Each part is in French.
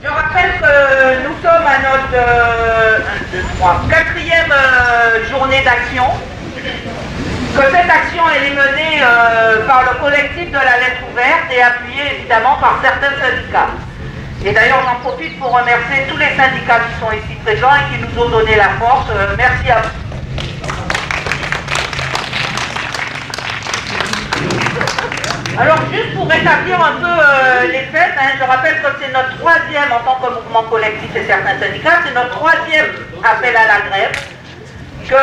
Je rappelle que nous sommes à notre 4e journée d'action, que cette action elle est menée par le collectif de la lettre ouverte et appuyée évidemment par certains syndicats. Et d'ailleurs j'en profite pour remercier tous les syndicats qui sont ici présents et qui nous ont donné la force. Merci à vous. Alors juste pour rétablir un peu les faits, je rappelle que c'est notre 3e en tant que mouvement collectif et certains syndicats, c'est notre 3e appel à la grève. Que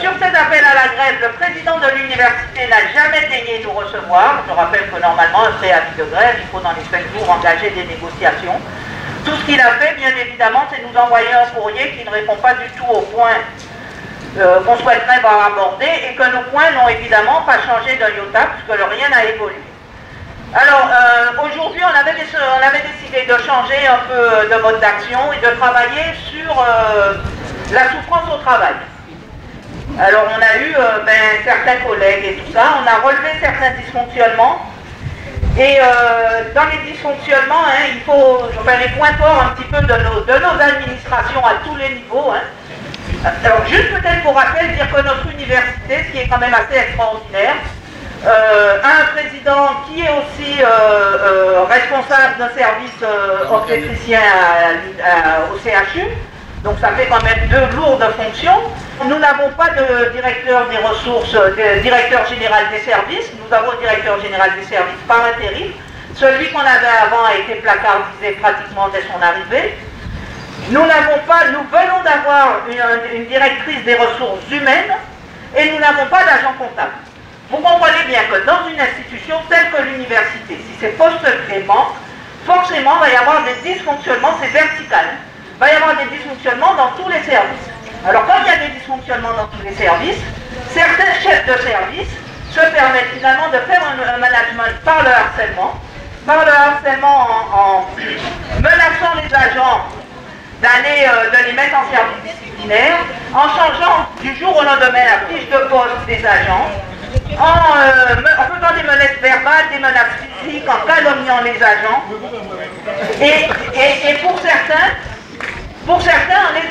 sur cet appel à la grève, le président de l'université n'a jamais daigné nous recevoir. Je rappelle que normalement un préavis de grève, il faut dans les 5 jours engager des négociations. Tout ce qu'il a fait, bien évidemment, c'est nous envoyer un courrier qui ne répond pas du tout aux points qu'on souhaiterait voir abordés et que nos points n'ont évidemment pas changé d'un iota puisque rien n'a évolué. Alors, aujourd'hui, on avait décidé de changer un peu de mode d'action et de travailler sur la souffrance au travail. Alors, on a eu certains collègues et tout ça, on a relevé certains dysfonctionnements. Et dans les dysfonctionnements, il faut faire les points forts un petit peu de nos administrations à tous les niveaux. Alors, juste peut-être pour rappel, dire que notre université, ce qui est quand même assez extraordinaire, a un président qui est aussi responsable d'un service obstétricien au CHU, donc ça fait quand même 2 lourdes fonctions. Nous n'avons pas de directeur des ressources, de directeur général des services, nous avons le directeur général des services par intérim. Celui qu'on avait avant a été placardisé pratiquement dès son arrivée. Nous venons d'avoir une directrice des ressources humaines et nous n'avons pas d'agent comptable. Vous comprenez bien que dans une institution telle que l'université, si ces postes manquent, forcément il va y avoir des dysfonctionnements, c'est vertical. Il va y avoir des dysfonctionnements dans tous les services. Alors quand il y a des dysfonctionnements dans tous les services, certains chefs de service se permettent finalement de faire un management par le harcèlement en menaçant les agents de les mettre en service disciplinaire, en changeant du jour au lendemain la fiche de poste des agents, en faisant des menaces verbales, des menaces physiques, en calomniant les agents, et pour certains en les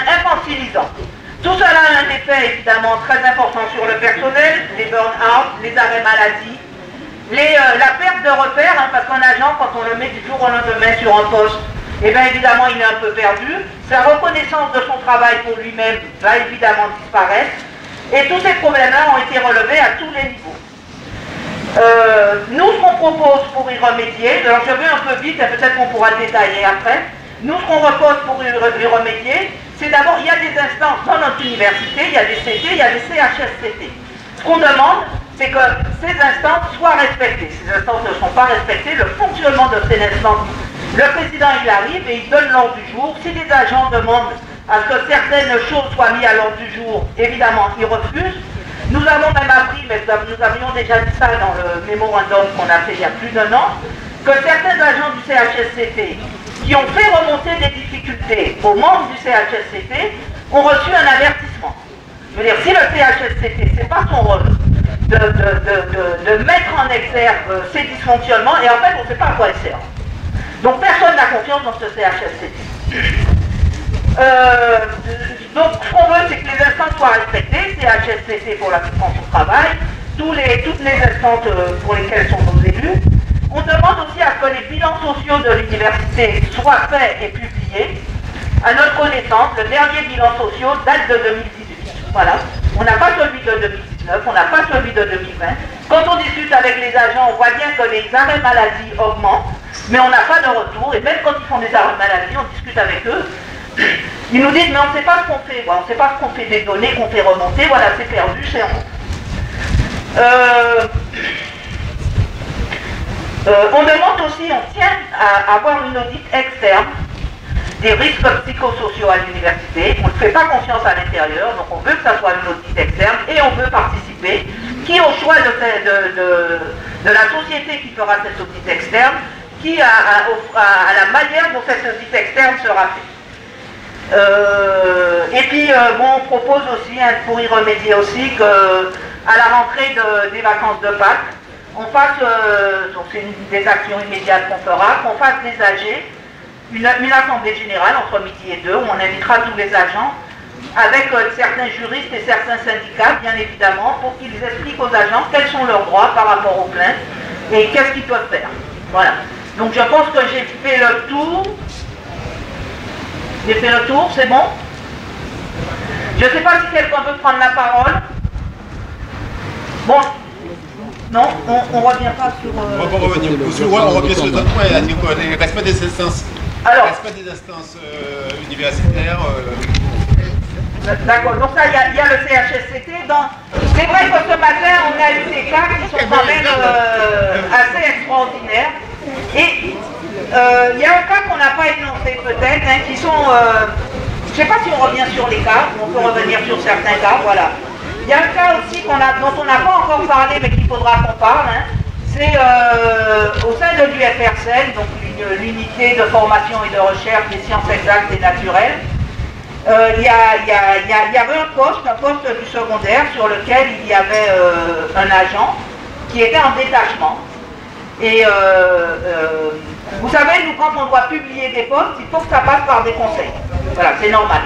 infantilisant. Tout cela a un effet évidemment très important sur le personnel, les burn-out, les arrêts maladie, la perte de repères, parce qu'un agent, quand on le met du jour au lendemain sur un poste, et bien évidemment il est un peu perdu, sa reconnaissance de son travail pour lui-même va évidemment disparaître, et tous ces problèmes-là ont été relevés à tous les niveaux. Nous, ce qu'on propose pour y remédier, alors je vais un peu vite, et peut-être qu'on pourra détailler après, nous, ce qu'on propose pour y remédier, c'est d'abord, il y a des instances dans notre université, il y a des CT, il y a des CHSCT. Ce qu'on demande, c'est que ces instances soient respectées. Ces instances ne sont pas respectées, le fonctionnement de ces instances, le président il arrive et il donne l'ordre du jour. Si les agents demandent à ce que certaines choses soient mises à l'ordre du jour, évidemment, ils refusent. Nous avons même appris, mais nous avions déjà dit ça dans le mémorandum qu'on a fait il y a plus d'1 an, que certains agents du CHSCT qui ont fait remonter des difficultés aux membres du CHSCT ont reçu un avertissement. Je veux dire, si le CHSCT, c'est pas son rôle de mettre en exergue ces dysfonctionnements, et en fait, on ne sait pas à quoi ils servent. Donc personne n'a confiance dans ce CHSCT. Donc ce qu'on veut, c'est que les instances soient respectées, CHSCT pour la souffrance au travail, toutes les instances pour lesquelles sont nos élus. On demande aussi à ce que les bilans sociaux de l'université soient faits et publiés. À notre connaissance, le dernier bilan social date de 2018. Voilà. On n'a pas celui de 2019, on n'a pas celui de 2020. Quand on discute avec les agents, on voit bien que les arrêts maladie augmentent, mais on n'a pas de retour. Et même quand ils font des arrêts maladie, on discute avec eux. Ils nous disent, mais on ne sait pas ce qu'on fait. On ne sait pas ce qu'on fait des données qu'on fait remonter. Voilà, c'est perdu, c'est honte. On demande aussi, on tient à avoir une audit externe des risques psychosociaux à l'université. On ne fait pas confiance à l'intérieur, donc on veut que ça soit une audit externe et on veut participer. Qui au choix de la société qui fera cette audit externe, qui à la manière dont cette audit externe sera faite. Et puis on propose aussi, pour y remédier aussi, qu'à la rentrée des vacances de Pâques, on fasse, donc c'est une des actions immédiates qu'on fera, qu'on fasse des AG une assemblée générale entre midi et 2 où on invitera tous les agents avec certains juristes et certains syndicats, bien évidemment, pour qu'ils expliquent aux agents quels sont leurs droits par rapport aux plaintes et qu'est-ce qu'ils peuvent faire. Voilà. Donc je pense que j'ai fait le tour. J'ai fait le tour, c'est bon? Je ne sais pas si quelqu'un veut prendre la parole. Bon. Non, on ne revient pas sur... On va revenir. On revient sur les autres points, c'est-à-dire le respect des instances. Alors, le respect des instances universitaires. D'accord, donc ça, il y a le CHSCT. C'est vrai que ce matin, on a eu des cas qui sont quand même assez extraordinaires. Et il y a un cas qu'on n'a pas énoncé peut-être, hein, qui sont... je ne sais pas si on revient sur les cas, on peut revenir sur certains cas, voilà. Il y a un cas aussi dont on n'a pas encore parlé, mais qu'il faudra qu'on parle. Hein. C'est au sein de l'UFRCEL, donc l'unité de formation et de recherche des sciences exactes et naturelles. Il y avait un poste du secondaire sur lequel il y avait un agent qui était en détachement. Et vous savez, nous, quand on doit publier des postes, il faut que ça passe par des conseils. Voilà, c'est normal.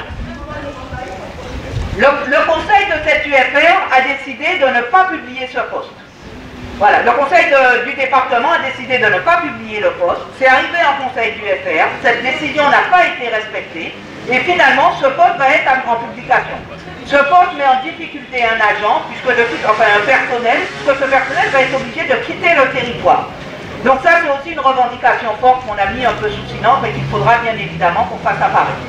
Le conseil de cette UFR a décidé de ne pas publier ce poste. Voilà, le conseil du département a décidé de ne pas publier le poste. C'est arrivé en conseil du UFR, cette décision n'a pas été respectée. Et finalement, ce poste va être en publication. Ce poste met en difficulté un agent, un personnel, puisque ce personnel va être obligé de quitter le territoire. Donc ça, c'est aussi une revendication forte qu'on a mis un peu sous silence et qu'il faudra bien évidemment qu'on fasse apparaître.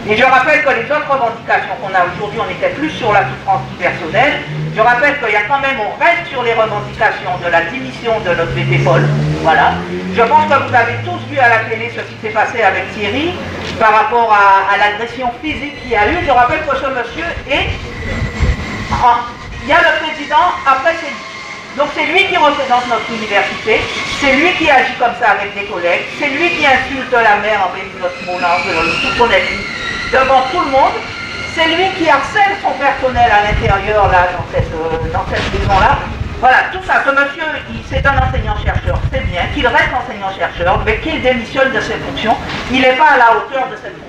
Et je rappelle que les autres revendications qu'on a aujourd'hui, on était plus sur la souffrance personnelle. Je rappelle qu'il y a quand même, on reste sur les revendications de la démission de notre VP Paul. Voilà. Je pense que vous avez tous vu à la télé ce qui s'est passé avec Thierry par rapport à l'agression physique qu'il y a eu. Je rappelle que ce monsieur est... Il y a le président, après c'est lui. Donc c'est lui qui représente notre université, c'est lui qui agit comme ça avec des collègues, c'est lui qui insulte la mère avec notre moulin, tout qu'on a dit, devant tout le monde, c'est lui qui harcèle son personnel à l'intérieur, là, dans cette maison-là. Voilà, tout ça, ce monsieur, c'est un enseignant-chercheur, c'est bien, qu'il reste enseignant-chercheur, mais qu'il démissionne de ses fonctions, il n'est pas à la hauteur de cette fonction.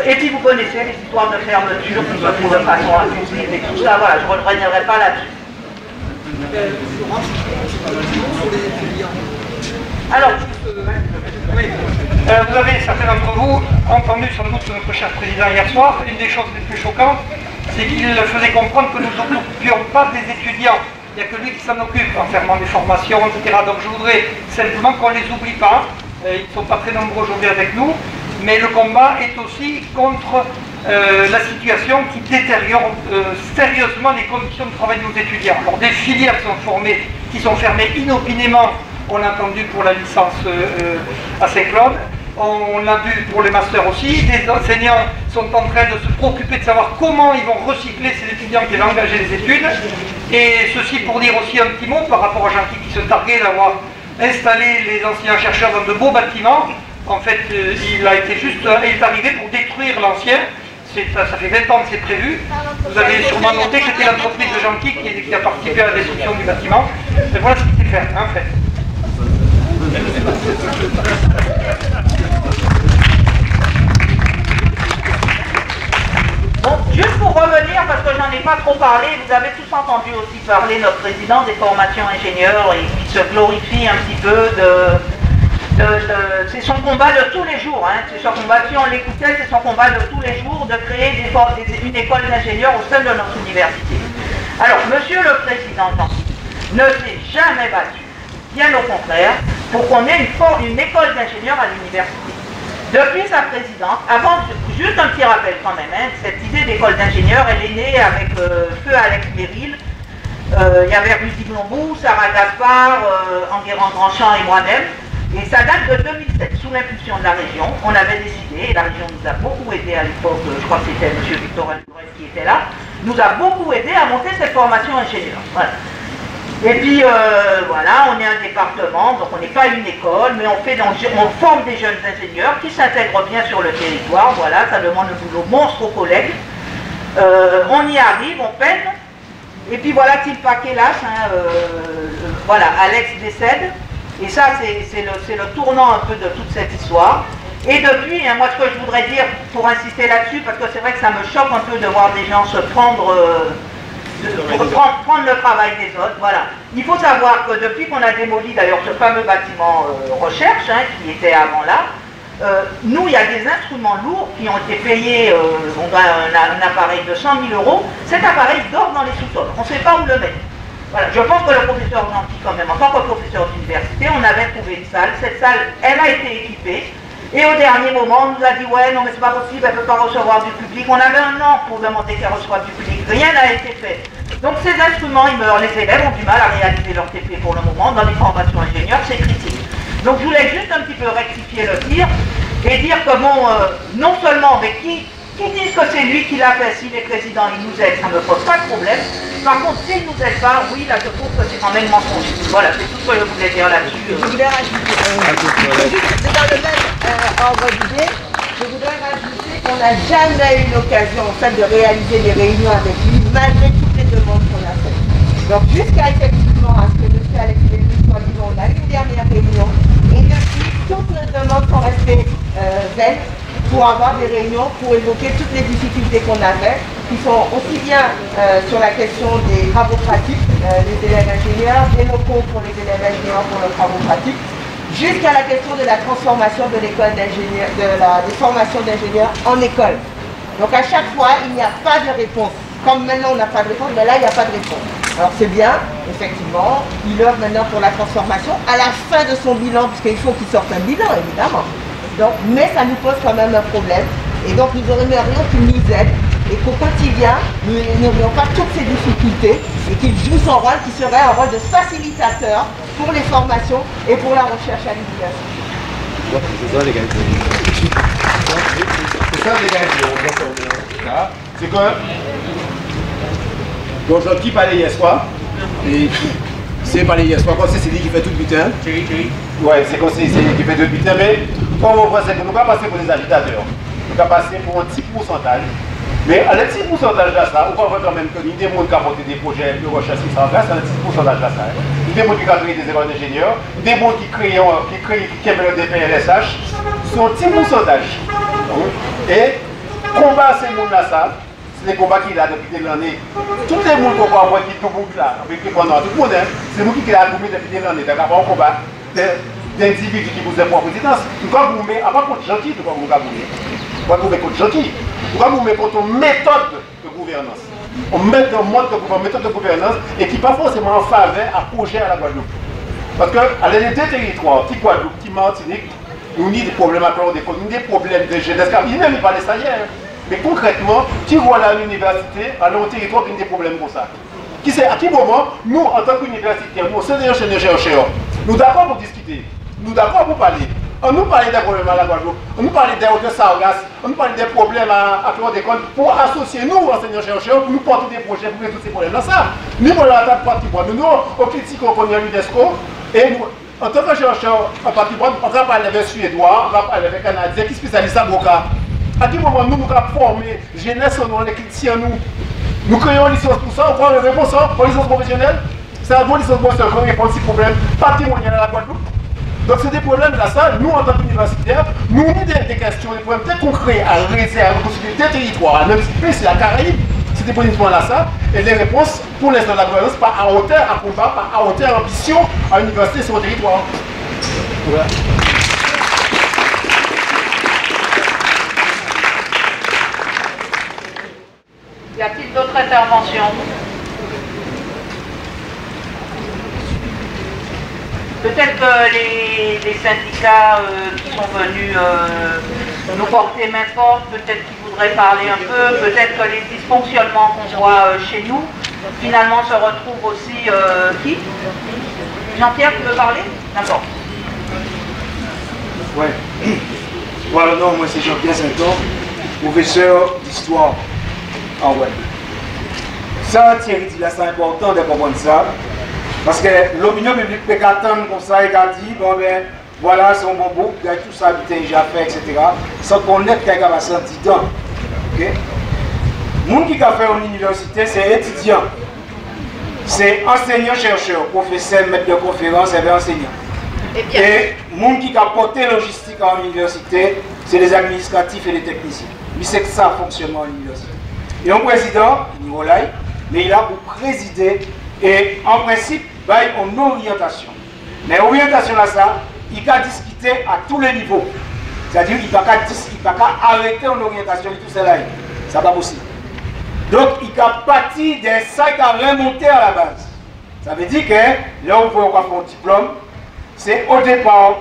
Et puis vous connaissez les histoires de fermeture qui se font de façon abusive et tout ça, voilà, je ne reviendrai pas là-dessus. Alors, vous avez, certains d'entre vous, entendu sans doute notre cher président hier soir, une des choses les plus choquantes, c'est qu'il faisait comprendre que nous ne nous occupions pas des étudiants. Il n'y a que lui qui s'en occupe en fermant des formations, etc. Donc je voudrais simplement qu'on ne les oublie pas. Ils ne sont pas très nombreux aujourd'hui avec nous, mais le combat est aussi contre la situation qui détériore sérieusement les conditions de travail de nos étudiants. Alors des filières qui sont fermées inopinément, on l'a entendu pour la licence à Saint-Claude, on l'a vu pour les masters aussi, les enseignants sont en train de se préoccuper de savoir comment ils vont recycler ces étudiants qui vont engager les études, et ceci pour dire aussi un petit mot par rapport à Jean-Qui qui se targuait d'avoir installé les enseignants-chercheurs dans de beaux bâtiments. En fait, il est arrivé pour détruire l'ancien. Ça fait 20 ans que c'est prévu. Vous avez sûrement noté que c'était l'entreprise de Jean-Qui qui a participé à la destruction du bâtiment. Et voilà ce qui s'est fait, en fait. Bon, juste pour revenir, parce que j'en ai pas trop parlé, vous avez tous entendu aussi parler notre président des formations ingénieurs et qui se glorifie un petit peu c'est son combat de tous les jours, hein. C'est son combat, si on l'écoutait, c'est son combat de tous les jours de créer une école d'ingénieurs au sein de notre université. Alors, monsieur le président ne s'est jamais battu, bien au contraire, pour qu'on ait une école d'ingénieurs à l'université. Depuis sa présidence, avant, juste un petit rappel quand même, hein, cette idée d'école d'ingénieurs, elle est née avec feu Alex Merrill. Il y avait Rudy Blombou, Sarah Gaspard, Enguerrand Grandchamp et moi-même. Et ça date de 2007, sous l'impulsion de la région. On avait décidé, et la région nous a beaucoup aidé à l'époque, je crois que c'était M. Victor Alvarez qui était là, nous a beaucoup aidé à monter cette formation ingénieur. Voilà. Et puis voilà, on est un département, donc on n'est pas une école, mais on forme des jeunes ingénieurs qui s'intègrent bien sur le territoire. Voilà, ça demande un boulot monstre aux collègues. On y arrive, on peine. Et puis voilà, Tilpa Kélas, hein, voilà, Alex décède. Et ça, c'est le tournant un peu de toute cette histoire. Et depuis, moi ce que je voudrais dire, pour insister là-dessus, parce que c'est vrai que ça me choque un peu de voir des gens se prendre le travail des autres, voilà. Il faut savoir que depuis qu'on a démoli d'ailleurs ce fameux bâtiment recherche, qui était avant là, nous, il y a des instruments lourds qui ont été payés, on a un appareil de 100 000 €, cet appareil dort dans les sous-sols, on ne sait pas où le mettre. Voilà. Je pense que le professeur Gentil, quand même, en tant que professeur d'université, on avait trouvé une salle, cette salle, elle a été équipée, et au dernier moment, on nous a dit, ouais, non mais c'est pas possible, elle ne peut pas recevoir du public, on avait un an pour demander qu'elle reçoive du public, rien n'a été fait. Donc ces instruments, ils meurent, les élèves ont du mal à réaliser leur TP pour le moment, dans les formations ingénieurs, c'est critique. Donc je voulais juste un petit peu rectifier le tir et dire que bon, non seulement, mais qui disent que c'est lui qui l'a fait, si les présidents ils nous aident, ça ne me pose pas de problème. Par contre, s'ils ne nous aident pas, oui, là je trouve que c'est quand même mensonge. Voilà, c'est tout ce que je voulais dire là-dessus. Je voudrais rajouter, c'est dans le même ordre d'idée, je voudrais rajouter qu'on n'a jamais eu l'occasion en fait de réaliser des réunions avec lui, malgré toutes les demandes qu'on a faites. Donc jusqu'à effectivement à ce que M. Alex Lévy soit dit, on a eu une dernière réunion, et depuis, toutes nos demandes sont restées vaines pour avoir des réunions, pour évoquer toutes les difficultés qu'on avait, qui sont aussi bien sur la question des travaux pratiques, des élèves ingénieurs, des locaux pour les élèves ingénieurs pour leurs travaux pratiques, jusqu'à la question de la transformation de l'école d'ingénieurs, des formations d'ingénieurs en école. Donc à chaque fois, il n'y a pas de réponse. Comme maintenant on n'a pas de réponse, mais là il n'y a pas de réponse. Alors c'est bien, effectivement, il œuvre maintenant pour la transformation à la fin de son bilan, puisqu'il faut qu'il sorte un bilan, évidemment. Donc, mais ça nous pose quand même un problème. Et donc nous aimerions qu'il nous aide et qu'au quotidien, nous n'aurions pas toutes ces difficultés et qu'il joue son rôle qui serait un rôle de facilitateur pour les formations et pour la recherche à l'université. C'est ça les gars. C'est que donc Gentil parlait hier soir. Et c'est parlé hier soir, c'est lui qui fait tout le butin. Ouais, c'est comme c'est lui qui fait tout le butin, mais comme on voit, c'est que nous ne pouvons pas passer pour des agitateurs. Nous pouvons passer pour un petit pourcentage. Mais à le petit pourcentage de ça, on peut voir quand même qu'il y a des gens qui ont monté des projets de recherche qui sont en place, c'est un petit pourcentage de ça. Il y a des gens qui ont créé des écoles d'ingénieurs, des gens qui aiment des PLSH, c'est un petit pourcentage. Et combat ces gens-là, ça, c'est des combats qu'il a depuis des années. Tous les gens qui ont voir qui sont là, avec les pendant tout le monde, c'est nous qui l'avons depuis des années. Donc, on combat d'individus qui vous aiment pour la présidence. Nous avons mis, à part contre gentil, nous avons mis. On va trouver contre gentil. On va nous mettre contre une méthode de gouvernance. On met un mode de gouvernance, méthode de gouvernance et qui n'est pas forcément en faveur à projet à la Guadeloupe. Parce qu'à l'unité territoire, petit Guadeloupe, petit Martinique, nous avons des problèmes à chlordécone, nous avons des problèmes de jeunesse. Il n'y a même pas de stagiaires. Mais concrètement, qui voit à l'université, à leur territoire, qui a des problèmes comme ça. Qui sait à quel moment, nous, en tant qu'universitaires, nous, c'est des chercheurs, nous d'accord pour discuter, nous d'accord pour parler. On nous parlait des problèmes à la Guadeloupe, on nous parlait des hautes de Sargasses, on nous parlait des problèmes à chlordécone pour associer nous, enseignants-chercheurs, pour nous porter des projets pour résoudre tous ces problèmes-là. Ça, nous, on l'a attaqué partie bois. Nous, on critique, on connaît l'UNESCO, et nous, en tant que chercheurs en partie bois, on va parler avec Suédois, on va parler avec Canadiens qui spécialisent à Boca. À quel moment nous avons formé jeunesse, nous, les critiques, nous créons une licence pour ça, on prend une réponse pour licence professionnelle. C'est un bon licence professionnelle qui répond à ces problèmes patrimoniaux à la Guadeloupe. Donc c'est des problèmes là, ça, nous en tant qu'universitaires, nous avons des questions, des problèmes très concrets à réaliser à la possibilité des territoires, même si c'est la Caraïbe, c'est des points là, ça, et les réponses pour l'instant de la gouvernance, pas à hauteur à combat, pas à hauteur à ambition à l'université sur le territoire. Voilà. Y a-t-il d'autres interventions? Peut-être que les syndicats qui sont venus nous porter main forte, peut-être qu'ils voudraient parler un peu, peut-être que les dysfonctionnements qu'on voit chez nous, finalement se retrouvent aussi... qui? Jean-Pierre, tu veux parler? D'accord. Ouais. Voilà, non, moi c'est Jean-Pierre Saint-Onge, professeur d'histoire en web. Ça, Thierry dit là, c'est important de comprendre ça. Parce que l'opinion publique peut attendre comme ça et dit, bon ben, voilà, c'est un bon groupe, tout ça, déjà fait, etc. Sans connaître quelqu'un qui a senti dedans. Ok? Le monde qui a fait en université, c'est étudiant. C'est enseignant-chercheur, professeur, maître de conférence et enseignant. Et les gens qui ont porté logistique à l'université, c'est les administratifs et les techniciens. Mais c'est que ça fonctionnement à l'université. Et un président, Nicolai, mais il a pour présider et en principe, il y a une orientation. Mais l'orientation là, ça, il peut discuter à tous les niveaux. C'est-à-dire qu'il ne peut pas arrêter une orientation de tout cela. Ça n'est pas possible. Donc, il peut partir des sacs à remonter à la base. Ça veut dire que là où on va faire un diplôme, c'est au départ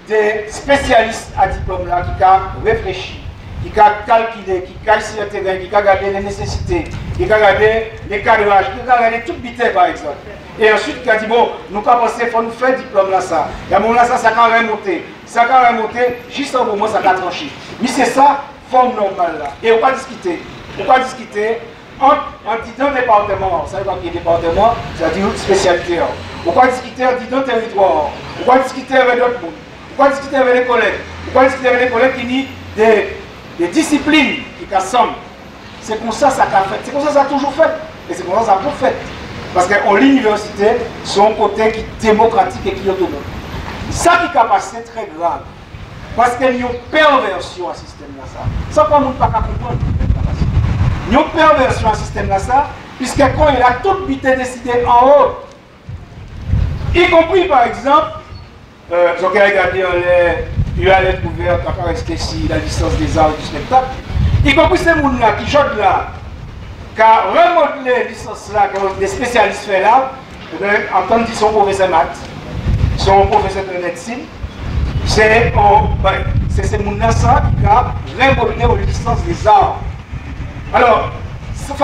des spécialistes à diplôme là qui ont réfléchi, qui ont calculé, qui ont sur le terrain, qui ont regardé les nécessités, qui ont regardé les cadrages, qui ont regardé tout le bitère par exemple. Et ensuite, qui a dit bon, nous avons pensé qu'il faut nous faire diplôme là ça. Et à mon là ça a remonté. Ça a remonté, juste au moment ça a tranché. Mais c'est ça, forme normale là. Et on va discuter. On va discuter en disant département. Ça veut dire qu'il y a département, c'est-à-dire une spécialité. On va discuter en disant territoire. On va discuter avec d'autres mondes. On va discuter avec les collègues. On va discuter avec les collègues qui disent des disciplines qui rassemblent. C'est comme ça ça a fait. C'est comme ça ça a toujours fait. Et c'est comme ça ça a toujours fait. Parce que l'université, c'est un côté qui est démocratique et qui est autonome. Ça qui a passé très grave. Parce qu'il y a une perversion à ce système-là. Ça, pas monde pas comprendre. Il y a une perversion à ce système-là, puisque quand il a tout vite décidé en haut, y compris par exemple, j'ai regardé les UAL ouvertes, on va rester ici, la licence des arts et du spectacle, y compris ces gens-là qui jouent là, qui a remodelé les licences là, que les spécialistes font là, entendre qu'ils sont professeurs maths, sont professeurs de médecine, c'est ces gens-là qui a remodelé les licences des arts. Alors, il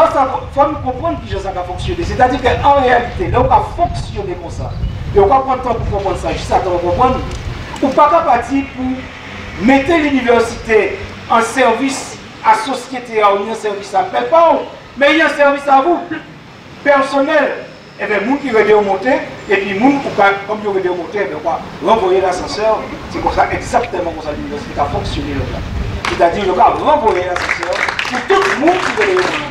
faut nous comprendre qui ça a fonctionné. C'est-à-dire qu'en réalité, là où ça a fonctionné comme ça, et on va prendre le temps pour comprendre ça, juste à temps pour comprendre, on ne peut pas partir pour mettre l'université en service à la société, ou un service à peuple, mais il y a un service à vous, personnel. Et bien, les gens qui veulent monter, et puis les gens comme ils veulent monter, on va renvoyer l'ascenseur. C'est comme ça, exactement comme ça l'université a fonctionné là. C'est-à-dire qu'on va renvoyer l'ascenseur pour tout le monde qui veut monter.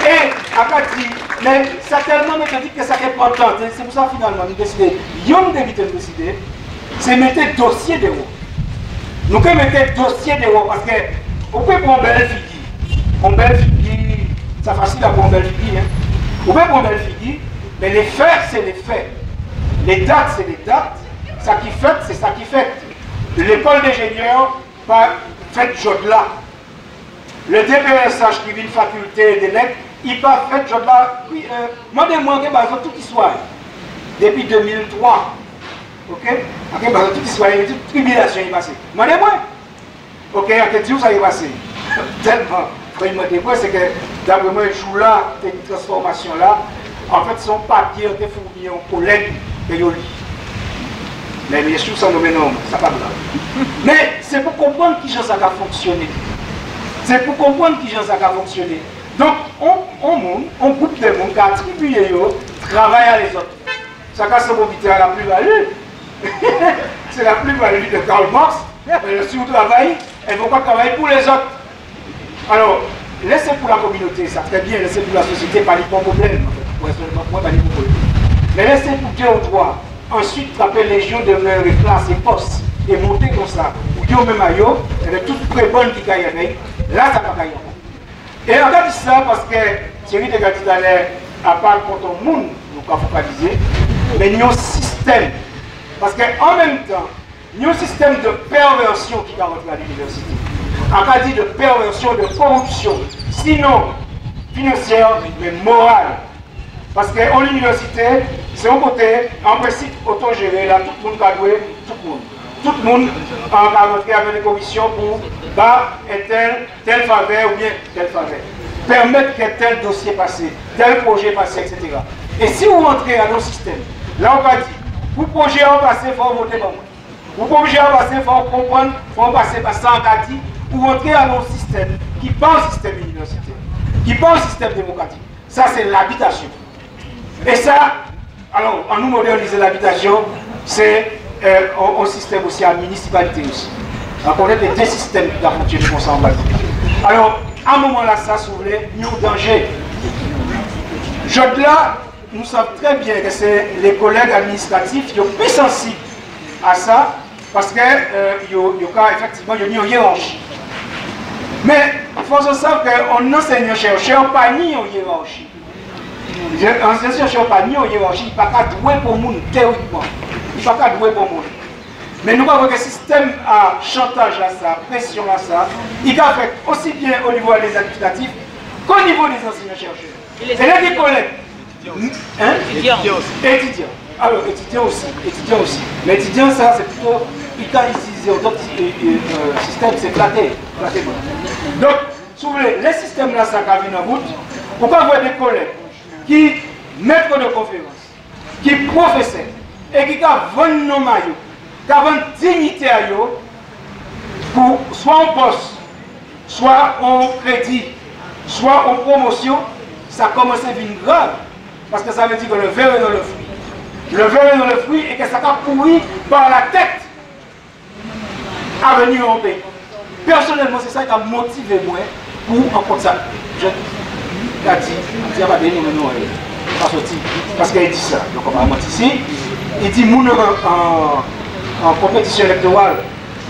Et, on dit, mais ça tellement méthodique que ça est important. C'est pour ça finalement, nous décidons, nous décider, c'est mettre dossier de haut. Nous pouvons mettre dossier de haut parce que, on peut prendre une belle figure, c'est facile à prendre une belle figure. On peut prendre une figure, mais les faits, c'est les faits. Les dates, c'est les dates. Ça qui fait, c'est ça qui fait. L'école d'ingénieur, fait Jodla. Le DPSH qui vient de faculté des lettres, il pas fait Jodla. Oui, moi, demande que toute histoire. Depuis 2003. Ok? Toute histoire, il y a toute tribulation qui est passée. Moi, demande. Ok, en quel jour ça est passé? Tellement. Quand il m'a dit, c'est que d'après moi, je joue là, une transformation là. En fait, son papier a été fourni en collègue et il lit. Mais bien sûr, ça nous met non, ça pas grave. Mais c'est pour comprendre qui ça a fonctionné. C'est pour comprendre qui ça a fonctionné. Donc, on groupe de monde qui a attribué travail à les autres. Ça casse le à la plus-value. C'est la plus-value de Karl Marx. Si vous travaillez, elle ne faut pas travailler pour les autres. Alors, laissez pour la communauté, ça très bien, laissez pour la société, pas les problèmes. Mais laissez pour Dieu au droit. Ensuite, frapper les légions de leur classe et postes et monter comme ça. Ou Dieu même à eux, avec toute très bonne qui gagne avec, là ça va gagner. Et on a dit ça parce que Thierry de Gatidalais, à part quand on monde, nous pas focaliser, mais il y a un système. Parce qu'en même temps, il y a un système de perversion qui va rentrer à l'université. On a dit de perversion, de corruption, sinon financière, mais morale. Parce qu'en l'université, c'est un côté, en principe, autogéré, là, tout le monde a joué, tout le monde. Tout le monde a rentré avec des commissions pour telle faveur ou bien telle faveur. Permettre que tel dossier passe, tel projet passe, etc. Et si vous rentrez dans nos systèmes, là on va dire, pour projet à passer, il faut voter par moi. Pour projet à passer, il faut comprendre, il faut passer par ça, on a dit, pour rentrer dans nos systèmes, qui pense au système universitaire, qui pense au système démocratique. Ça, c'est l'habitation. Et ça, alors, en nous moderniser l'habitation, c'est un système aussi à la municipalité aussi. On connaît des deux systèmes qui doivent fonctionner comme ça en bas. Alors, à un moment-là, ça s'ouvrait, il y a un danger. Là, nous savons très bien que c'est les collègues administratifs qui sont plus sensibles à ça, parce que effectivement, il y a une hiérarchie. Mais il faut savoir qu'un enseignant-chercheur pas ni en hiérarchie. Un enseignant-chercheur pas ni en hiérarchie, il ne peut pas douer pour le monde théoriquement. Il ne peut pas douer pour le monde. Mais nous avons un système à chantage à ça, pression à ça, il a fait aussi bien au niveau des administratifs qu'au niveau des enseignants-chercheurs. Et là, des collègues. Étudiants. Alors, étudiants aussi. Mais étudiants, ça, c'est plutôt. Il a utilisé d'autres systèmes, c'est flatté. Donc, si vous voulez, les systèmes là, ça a vu en route. Pourquoi vous avez des collègues qui maîtres de conférence, qui professeurs, et qui vendent nos maillots, qui vendent dignité à eux, pour soit en poste, soit en crédit, soit en promotion, ça commence à devenir grave. Parce que ça veut dire que le verre est dans le fruit. Le verre est dans le fruit et que ça a pourri par la tête à venir en paix. Personnellement, c'est ça qui a motivé moi pour en compte ça. Je dis, pas donné non, pas sorti. Parce qu'il dit ça. Donc on va mentir ici. Il dit, nous en compétition électorale,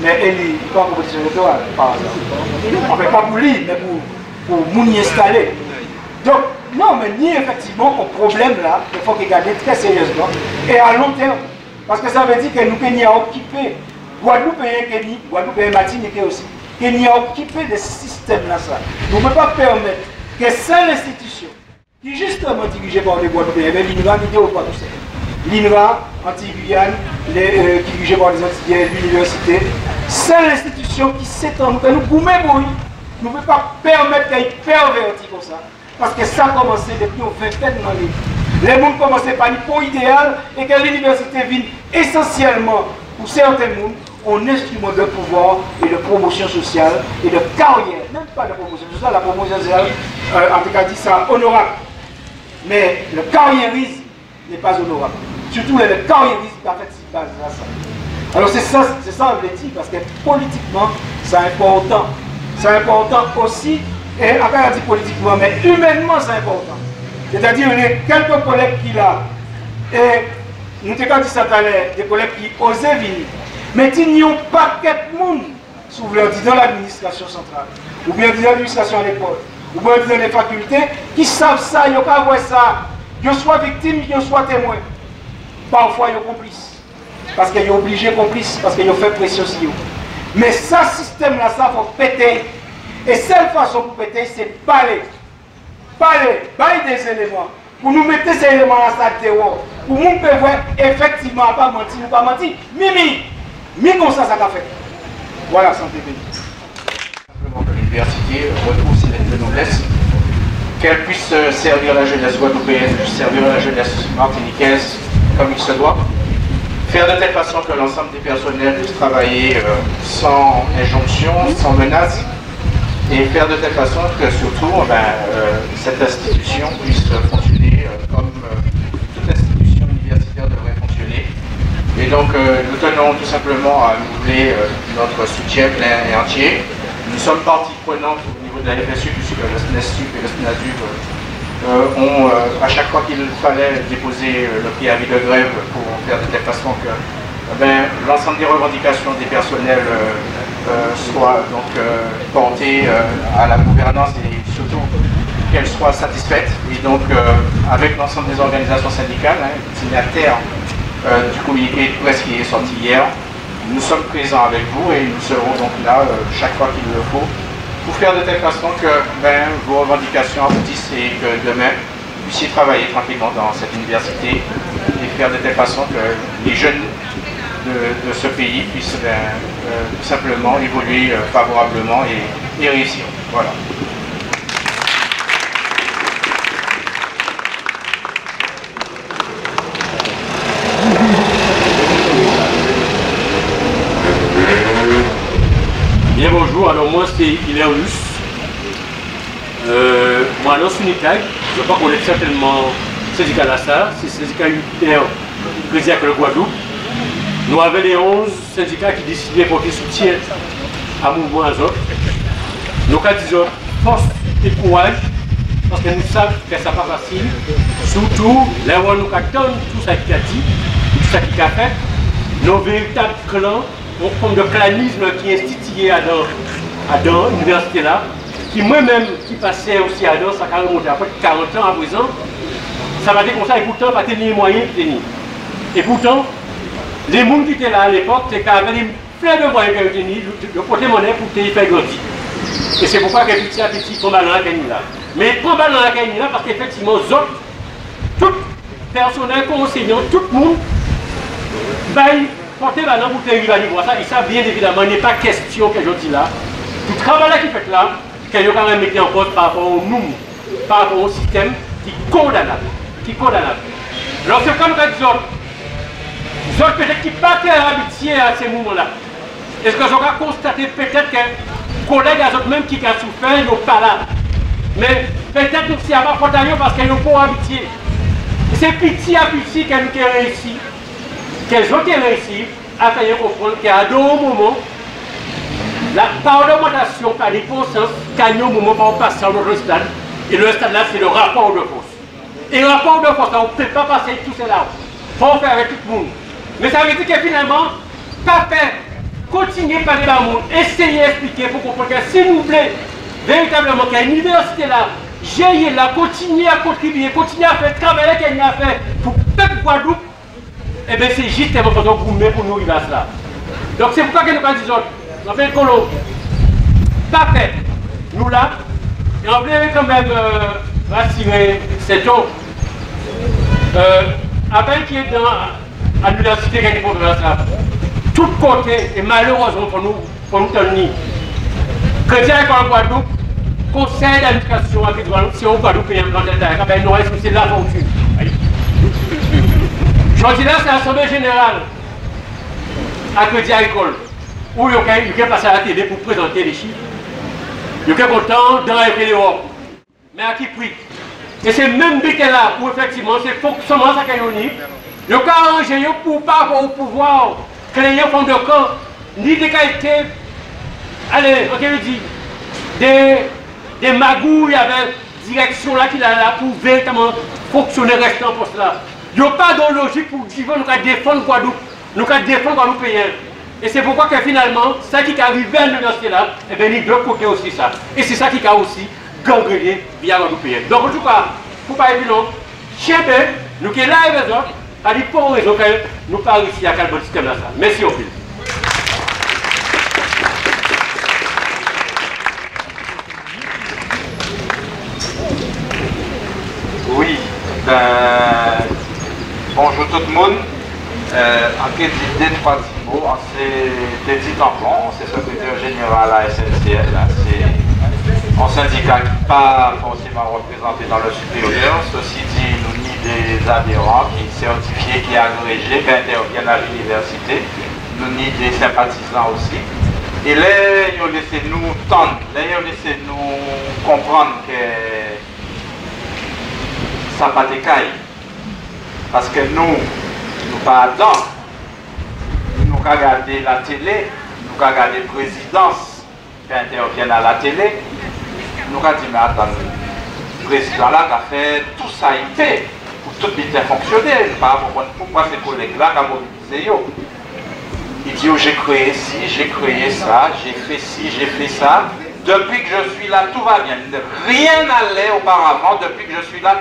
mais il n'est pas en compétition électorale, par exemple. En fait, pas pour lui, mais pour nous y installer. Donc, non, mais ni effectivement au problème là, il faut qu'il garde très sérieusement et à long terme. Parce que ça veut dire que nous pouvons occuper, Guadeloupe et Kenya, Guadeloupe et Martinique aussi, qu'il a occupé des systèmes là. Ça. Nous ne pouvons pas permettre que seule institution qui justement dirigée par les Guadeloupéens, l'INRA qui était au pas tout ça. L'INRA, Antilles-Guyane, qui dirigée par les Antillais, l'université, seule institution qui s'étend, nous pouvons nous ne pouvons pas permettre qu'elle pervertit comme ça. Parce que ça a commencé depuis une vingtaine d'années. Les gens commençaient par un point idéal et que l'université vient essentiellement, pour certains gens, un instrument de pouvoir et de promotion sociale et de carrière. Même pas de promotion sociale, la promotion sociale, en tout cas, dit ça honorable. Mais le carriérisme n'est pas honorable. Surtout le carriérisme qui a fait si base à ça. Alors c'est ça je l'ai dit, parce que politiquement, c'est important. C'est important aussi. Et après, on dit politiquement, mais humainement, c'est important. C'est-à-dire, il y a quelques collègues qui là, et nous avons dit ça tout à l'heure, des collègues qui osaient venir. Mais il n'y a pas de monde, si vous voulez, dans l'administration centrale, ou bien dans l'administration à l'école, ou bien dans les facultés, qui savent ça, ils ne peuvent pas voir ça. Ils soient victimes, ils soient témoins. Parfois, ils sont complices. Parce qu'ils sont obligés complices, parce qu'ils ont fait pression sur eux. Mais ça, système-là, ça, il faut péter. Et seule façon pour péter, c'est parler. Parler, bailler des éléments. Pour nous mettre ces éléments dans sa dehors. Pour nous pouvoir effectivement pas mentir ou pas mentir. Mimi comme ça a fait. Voilà, santé béni. Simplement que l'université retrouve ses lettres de noblesse. Qu'elle puisse servir la jeunesse guadeloupéenne, servir la jeunesse martiniquaise comme il se doit. Faire de telle façon que l'ensemble des personnels puissent travailler sans injonction, sans menace. Et faire de telle façon que surtout cette institution puisse fonctionner comme toute institution universitaire devrait fonctionner. Et donc nous tenons tout simplement à renouveler notre soutien plein et entier. Nous sommes partie prenante au niveau de la FSU puisque le SNESUP et le SNASUP ont à chaque fois qu'il fallait déposer le préavis de grève pour faire de telle façon que l'ensemble des revendications des personnels soit donc portée à la gouvernance et surtout qu'elle soit satisfaite. Et donc avec l'ensemble des organisations syndicales, signataires du communiqué de presse qui est sorti hier, nous sommes présents avec vous et nous serons donc là chaque fois qu'il le faut pour faire de telle façon que vos revendications aboutissent et que demain vous puissiez travailler tranquillement dans cette université et faire de telle façon que les jeunes de ce pays puissent tout simplement évoluer favorablement et réussir. Voilà. Bien bonjour, alors moi c'est Hilaire Luce. Moi dans Sunitag, je crois qu'on est certainement syndicat Lassar, c'est syndicat unitaire présidé avec le Guadeloupe. Nous avons les 11 syndicats qui décidaient de porter soutien à mouvement Azot. Nous disons force et courage, parce que nous savons que ça n'est pas facile. Surtout, là où nous attendons tout ça qui a dit, tout ça qui a fait, nos véritables clans, une forme de clanisme qui est institué à dans l'université là, qui moi-même, qui passais aussi à dans, ça a remonté à peu de 40 ans à présent, ça va dire comme ça, et pourtant, pas tenir les moyens de tenir. Et pourtant, les gens qui étaient là à l'époque, c'est qu'ils avaient plein de moyens de tenir, de porter monnaie pour te faire grandir. Et c'est pourquoi que petit à petit, ils tombent dans la canine là. Mais ils tombent dans la canine là parce qu'effectivement, tout personnel, enseignant, tout le monde, porter la langue pour te rivaliser voir ça. Et ça, bien évidemment, il n'est pas question que je dis là. Tout travail là qui fait là, qu'il y a quand même mis en cause par rapport au nous, par rapport au système qui est condamnable. Alors c'est comme les autres peut-être qui pas habitués à ces moments-là. Est-ce que j'aurais constaté peut-être que collègues à eux même qui ont souffert, ils n'ont pas là. Mais peut-être aussi à ma faute parce qu'ils n'ont pas habitué. C'est petit à petit qu'elles ont réussi, qu'elles ont réussi à faire comprendre qu'à d'autres moments, la part d'augmentation par les puissances gagne au moment où on passe à notre stade. Et le stade là, c'est le rapport de force. Et le rapport de force, on ne peut pas passer tout cela. Il faut faire avec tout le monde. Mais ça veut dire que finalement, pas faire, continuer par les monde, essayer d'expliquer pour comprendre que s'il vous plaît, véritablement, que l'université là, j'ai là, continuer à contribuer, continuer à faire le travail qu'elle a fait pour le peuple Guadeloupe, et bien c'est justement pour nous arriver à cela. Donc c'est pourquoi que nous disons, on fait le colo, pas fait, nous là, et on voulait quand même rassurer cet homme. Après qui est dans l'université qui est pour ça, tout côté, et malheureusement pour nous tenir, chrétien et en Guadeloupe, conseil d'administration avec Guadeloupe, si on Guadeloupe paye un plan d'intérêt, ben non, est-ce que c'est la fortune? Je dis là, c'est l'Assemblée générale à Crédit Agricole, où il y a passé à la télé pour présenter les chiffres. Il y a content dans la l'Europe. Mais à qui prix? Et c'est même but là où effectivement c'est fonctionnement ça qu'il y a. Il y a arrangé pour pas avoir au pouvoir, créer un fond de camp, ni des qualités, allez, on peut dire, des magouilles avec direction là qu'il a là pour véritablement fonctionner restant pour cela. Il n'y a pas de logique pour dire nous allons défendre Guadeloupe, nous allons défendre Guadeloupéens. Et c'est pourquoi que finalement, ça qui est arrivé à l'université là, et bien il y a deux côtés aussi ça. Et c'est ça qui a aussi gangréné via Guadeloupéens. Donc en tout cas, pour ne pas être long, chien nous qui est là et les autres, à dire pour raison que nous pas réussi à quel bon système là ça. Merci au fil. Oui, bonjour tout le monde. En qualité de Patimo, c'est Teddy Tampon, c'est secrétaire général à SNCL. C'est un syndicat qui n'est pas forcément représenté dans le supérieur. Ceci dit, nous ni des adhérents qui sont certifiés, qui sont agrégés, qui interviennent à l'université. Nous ni des sympathisants aussi. Et là, ils ont laissé nous tendre, là, ils ont laissé nous comprendre que ça pas de caille. Parce que nous pas dedans. Nous regardons la télé, nous regardons la présidence qui intervient à la télé. Nous regardons, mais attends, le président là qui a fait tout ça, il fait pour tout bien fonctionner. Pourquoi ces collègues-là ont mobilisé? Il dit, oh, j'ai créé ci, j'ai créé ça, j'ai fait ci, j'ai fait ça. Depuis que je suis là, tout va bien. Rien n'allait auparavant, depuis que je suis là,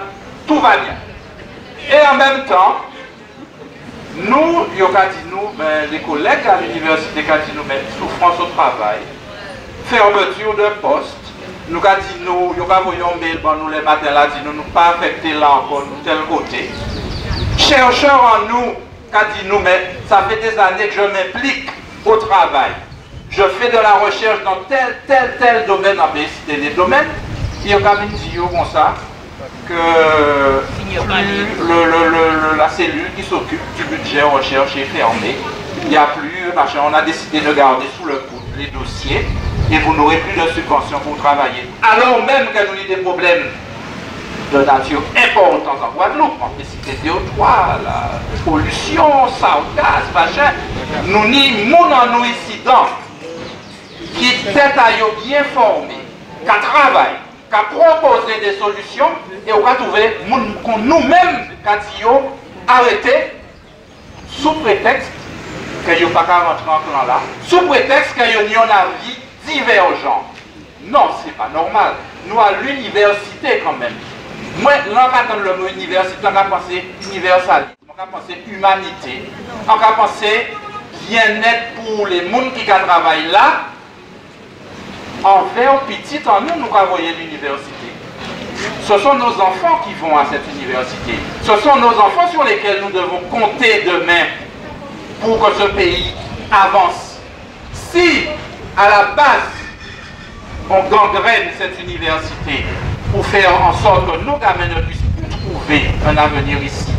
tout va bien. Et en même temps, nous, les collègues à l'université, qui ont dit nous mettre souffrance au travail, fermeture de poste, nous avons dit nous, nous avons un mail nous les matins là, dit nous pas affecter là encore, nous tel côté. Chercheurs en nous, qui ont dit nous, mais ça fait des années que je m'implique au travail. Je fais de la recherche dans tel domaine, dans des domaines, ils ont dit comme ça, que la cellule qui s'occupe du budget recherche est fermée. Il n'y a plus, machin, on a décidé de garder sous le coude les dossiers et vous n'aurez plus de subventions pour travailler. Alors même que nous avons des problèmes de nature importante en Guadeloupe, on peut citer CO2, la pollution, ça, gaz, machin, nous n'y en nous ici dans qui tête à bien formé, qui travaille, qui proposer des solutions et on va trouver nous-mêmes, quand ils ont arrêté sous prétexte que vous pas rentrer en plan là, sous prétexte que vous avez un avis divergent. Non, c'est pas normal. Nous à l'université quand même. Moi, là, quand on le mot université, on va penser universalisme, on va penser humanité, on va penser bien-être pour les gens qui travaillent là. Envers petit en nous, nous envoyer l'université. Ce sont nos enfants qui vont à cette université. Ce sont nos enfants sur lesquels nous devons compter demain pour que ce pays avance. Si, à la base, on gangrène cette université pour faire en sorte que nos gamins ne puissent plus trouver un avenir ici,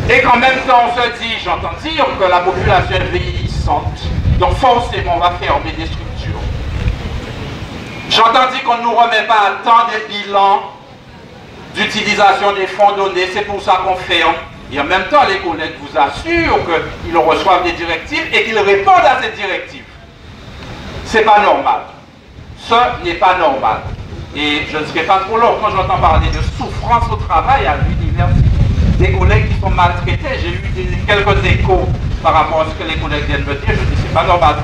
et qu'en même temps on se dit, j'entends dire que la population est vieillissante, donc forcément on va fermer des structures. J'entends dire qu'on ne nous remet pas à temps des bilans d'utilisation des fonds donnés, c'est pour ça qu'on ferme. Et en même temps, les collègues vous assurent qu'ils reçoivent des directives et qu'ils répondent à ces directives. C'est pas normal. Ce n'est pas normal. Et je ne serai pas trop long quand j'entends parler de souffrance au travail à l'université. Des collègues qui sont maltraités, j'ai eu quelques échos par rapport à ce que les collègues viennent me dire, je dis c'est pas normal.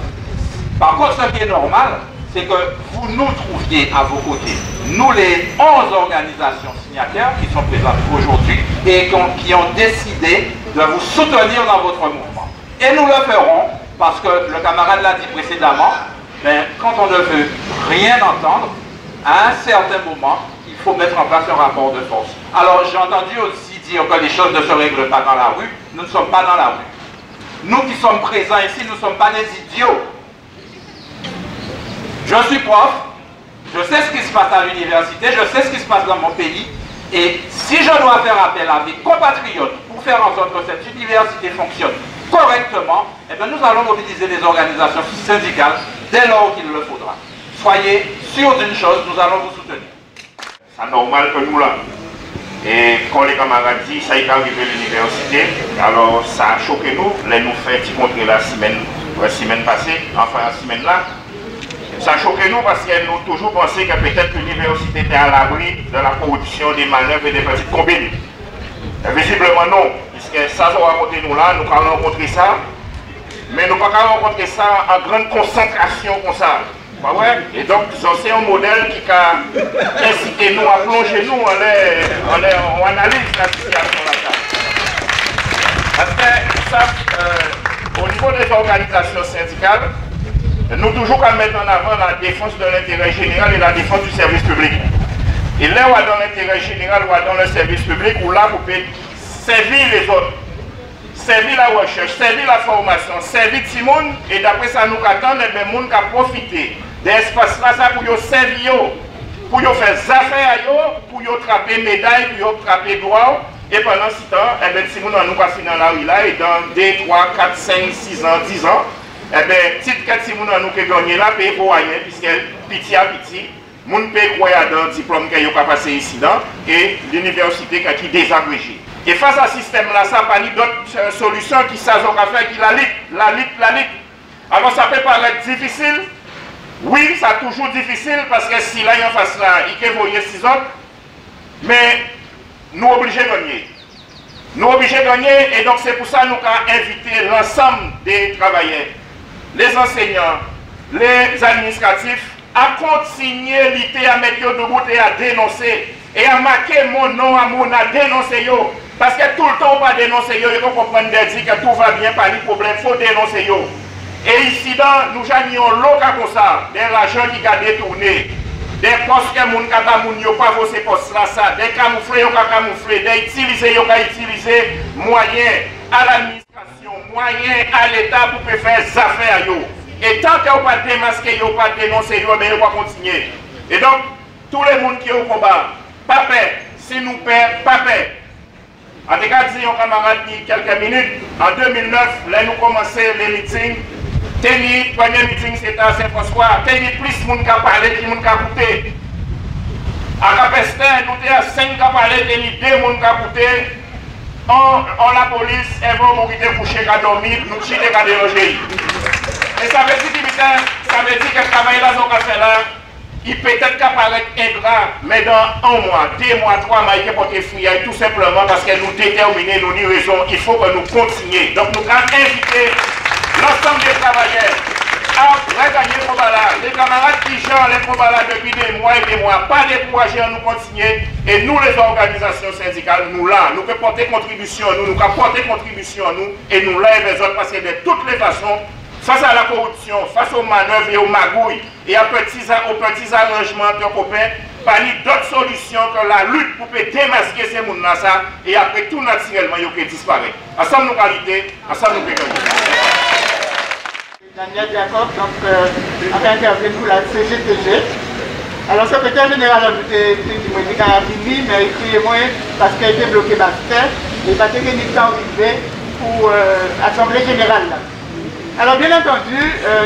Par contre, ce qui est normal, c'est que vous nous trouviez à vos côtés, nous les 11 organisations signataires qui sont présentes aujourd'hui et qui ont décidé de vous soutenir dans votre mouvement. Et nous le ferons parce que le camarade l'a dit précédemment, mais quand on ne veut rien entendre, à un certain moment, il faut mettre en place un rapport de force. Alors j'ai entendu aussi dire que les choses ne se règlent pas dans la rue, nous ne sommes pas dans la rue. Nous qui sommes présents ici, nous ne sommes pas des idiots. Je suis prof, je sais ce qui se passe à l'université, je sais ce qui se passe dans mon pays, et si je dois faire appel à mes compatriotes pour faire en sorte que cette université fonctionne correctement, eh bien nous allons mobiliser les organisations syndicales dès lors qu'il le faudra. Soyez sûrs d'une chose, nous allons vous soutenir. C'est normal que nous là. Et quand les camarades disent ça est arrivé à l'université, alors ça a choqué nous, les nous fait petit montrer la semaine passée, enfin la semaine là. Ça a choqué nous parce qu'elle nous toujours pensé que peut-être l'université était à l'abri de la corruption, des manœuvres et des petites combines. Visiblement non, puisque ça nous raconté nous là, nous allons rencontrer ça, mais nous ne pouvons pas rencontrer ça en grande concentration comme ça. Pas vrai? Et donc c'est un modèle qui a incité nous à plonger nous en analyse la situation là. Parce que ça, au niveau des organisations syndicales, nous toujours qu'à mettre en avant la défense de l'intérêt général et la défense du service public. Et là où dans l'intérêt général ou dans le service public, où là vous pouvez servir les autres, servir la recherche, servir la formation, servir tout le monde, et d'après ça nous attendons, les gens qui profiter de l'espace là ça pour y servir, pour y faire des affaires, pour y attraper médailles, pour y attraper droit. Et pendant ce temps, eh bien, si nous nous passons dans la rue là, et dans 2, 3, 4, 5, 6 ans, 10 ans, eh bien, petite quête si nous avons gagné là, paye pour rien, puisque petit à petit, nous pouvons croire dans le diplôme qui a passé ici, et l'université qui est désagrégée. Et face à ce système-là, ça n'a pas d'autres solutions qui savent faire qui la lutte. Alors ça peut paraître difficile. Oui, ça toujours difficile parce que si là, il y a face là, il peut voyer 6 autres. Mais nous obligés de gagner. Nous obligés de gagner et donc c'est pour ça que nous avons invité l'ensemble des travailleurs, les enseignants, les administratifs à continuer l'idée à mettre debout et à dénoncer et à marquer mon nom à mon à dénoncer. Parce que tout le temps on va dénoncer, il faut comprendre que tout va bien, pas de problème, il faut dénoncer. Et ici, nous gagnons l'eau comme ça, de l'argent qui a détourné, des postes que les gens n'ont pas vos postes là, des camouflés, des utilisés, moyens à l'administration, moyens à l'État pour faire des affaires. Et tant qu'ils n'ont pas démasqué, ils n'ont pas dénoncé, ils ne vont pas continuer. Et donc, tous les gens qui sont au combat, pas peur, si nous perdons, pas peur. En tout cas, dit un camarade il y a quelques minutes, en 2009, là nous commençons les meetings. Le premier meeting c'était à Saint-François, plus de monde qui a parlé, plus de monde qui a écouté. À Capestin, nous étions à 5 qui a parlé, 2 monde qui a écouté. On la police, elle va mourir coucher, qui a dormi, nous chiter, qui a dérogé. Et ça veut dire que le travail là, qu'on fait là, il peut être paraître ingrat, mais dans 1 mois, 2 mois, 3 mois, il peut porter fouillaille tout simplement parce que nous déterminons, nous disons raison, il faut que nous continuions. Donc nous avons invité l'ensemble des travailleurs. Après gagner le combat là, les camarades qui gèrent les combats là depuis des mois et des mois, pas décourager à nous continuer. Et nous, les organisations syndicales, nous là, nous pouvons porter contribution à nous, nous pouvons porter contribution à nous, et nous là, et les autres, parce que de toutes les façons, face à la corruption, face aux manœuvres et aux magouilles, et aux petits arrangements de copains, pas ni d'autres solutions que la lutte pour démasquer ces gens-là, et après tout naturellement, ils ont disparu. Ensemble, nous qualité, ensemble, nous pouvons. Daniel Jacob, donc intervient pour la CGTG. Alors, le secrétaire général du médical a fini, mais il moi parce qu'il a été bloqué par terre et parce qu'il n'y a pas arrivé pour l'Assemblée générale. Là. Alors, bien entendu,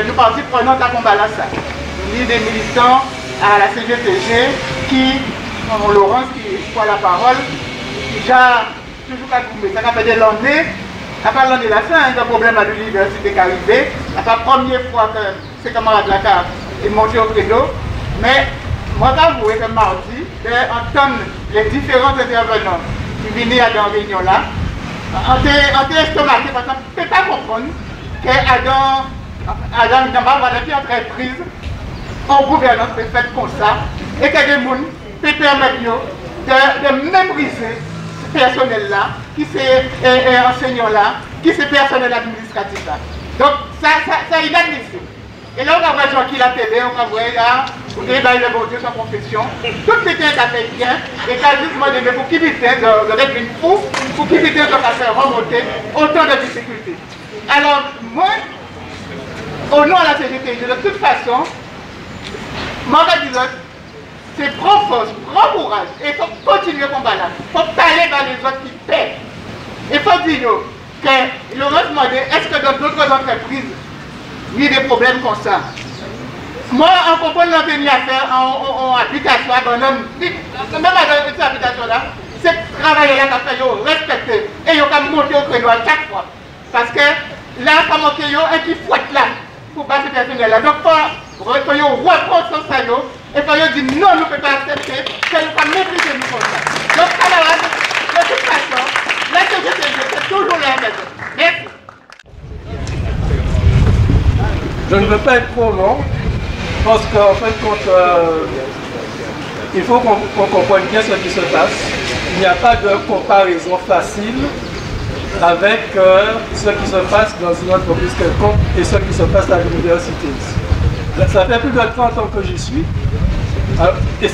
nous partis prenants à combat là, ça. Nous sommes des militants à la CGTG qui, comme Laurence qui prend la parole, déjà toujours à Goumé, ça fait des années. À part l'année la fin, il y a un problème à l'université qui est arrivé. C'est la première fois que ces camarades là sont montés au credo. Mais moi, j'avoue que mardi, d'entendre les différents intervenants qui venaient à la réunion là, on était estomaqué parce qu'on ne peut pas comprendre qu'Adam Namba qui est entreprise en gouvernance est faite comme ça et que des gens peuvent permettre de mépriser ce personnel là, qui c'est enseignant là, qui c'est personnel administratif là. Donc ça est inadmissible. Et là on va voir les gens qui la télé, on va voir là, on va voir le bon Dieu sans confession. Tout ce qui est bien, et qu'à juste demander pour qui vite de mettre une fou, pour qui vite de faire remonter autant de difficultés. Alors moi, au nom de la CGTG, de toute façon, moi je dis c'est prendre force, prendre courage, et il faut continuer le combat là. Il faut parler dans les autres qui paient. Il faut dire que Laurence demandait, est-ce que dans d'autres entreprises, il y a des problèmes comme ça? Moi, en comprenant ce qu'on a faire en application, même dans cette application-là, c'est ce travail-là qui a fait respecter et il a monté au créneau à chaque fois. Parce que là, comme il y a un qui fouette là pour passer ce personnel-là. Donc, il faut reprendre ça et il faut dire non, nous ne pouvons pas accepter que nous ne pouvons pas maîtriser nous comme ça. Donc, camarades, de toute façon, la CGTG, c'est toujours la même. Merci. Je ne veux pas être trop long, parce qu'en fait, il faut qu'on comprenne bien ce qui se passe. Il n'y a pas de comparaison facile avec ce qui se passe dans une entreprise quelconque et ce qui se passe à l'université. Ça fait plus de 30 ans que j'y suis. Et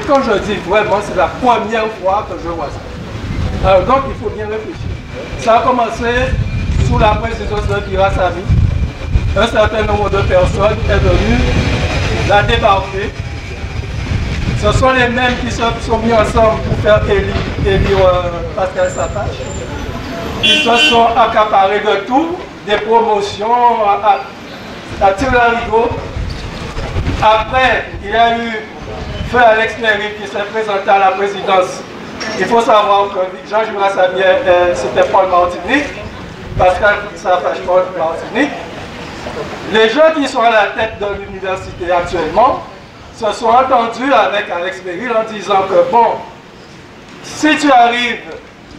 quand je dis vraiment, c'est la première fois que je vois ça. Alors donc, il faut bien réfléchir. Ça a commencé sous la présidence de Bira Sami. Un certain nombre de personnes est venu la débarquer. Ce sont les mêmes qui se sont mis ensemble pour faire élire Pascal Sapache. Ils se sont accaparés de tout, des promotions à tirer la rideau. Après, il y a eu Feu Alex Méry qui s'est présenté à la présidence. Il faut savoir que Jean-Jules Rassamier, c'était Paul Martinique, Pascal Sapache, Paul Martinique. Les gens qui sont à la tête de l'université actuellement se sont entendus avec Alex Méry en disant que bon, si tu arrives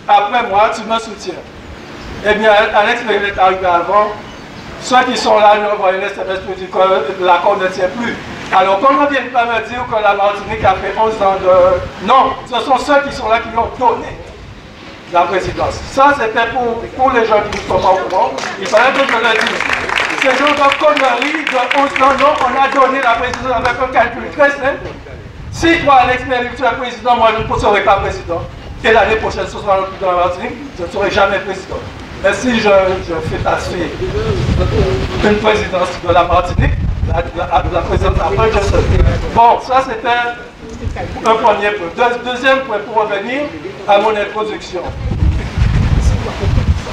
après moi, tu me soutiens. Eh bien, Alex Méry est arrivé avant. Ceux qui sont là nous envoient une SMS pour dire que l'accord ne tient plus. Alors, comment ne viennent pas me dire que la Martinique a fait 11 ans de... Non, ce sont ceux qui sont là qui ont donné la présidence. Ça, c'était pour les gens qui ne sont pas au courant. Il fallait que je le dise. Ces gens de conneries de 11 ans, non, on a donné la présidence avec un calcul très simple. Si toi, Alex Méry, tu es président, moi, je ne serai pas président. Et l'année prochaine, ce sera le plus dans la Martinique, je ne serai jamais président. Mais si je fais passer une présidence de la Martinique, la présidence après, je serai. Bon, ça c'était un premier point. Deuxième point, pour revenir à mon introduction.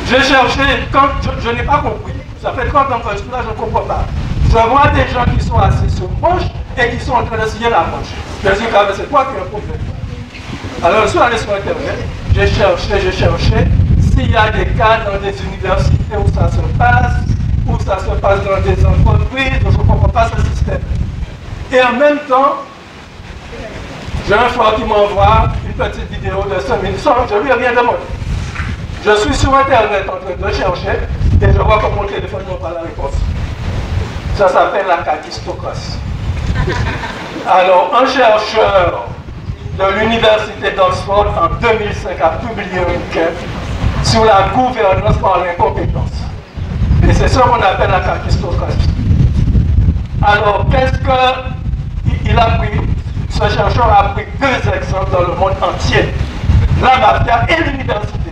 J'ai cherché, quand je n'ai pas compris. Ça fait 30 ans que je suis là, je ne comprends pas. Je vois des gens qui sont assis sur une manche et qui sont en train de signer la manche. Je me dis, c'est quoi qui est le problème? Alors, je suis allé sur Internet, j'ai cherché s'il y a des cas dans des universités où ça se passe, où ça se passe dans des entreprises, je ne comprends pas ce système. Et en même temps, j'ai un frère qui m'envoie une petite vidéo de 5 minutes, je ne lui ai rien demandé. Je suis sur Internet en train de chercher. Et je vois que mon téléphone n'a pas la réponse. Ça s'appelle la kakistocratie. Alors, un chercheur de l'université d'Oxford en 2005 a publié un bouquin sur la gouvernance par l'incompétence. Et c'est ça qu'on appelle la kakistocratie. Alors, qu'est-ce qu'il a pris? Ce chercheur a pris deux exemples dans le monde entier. La mafia et l'université.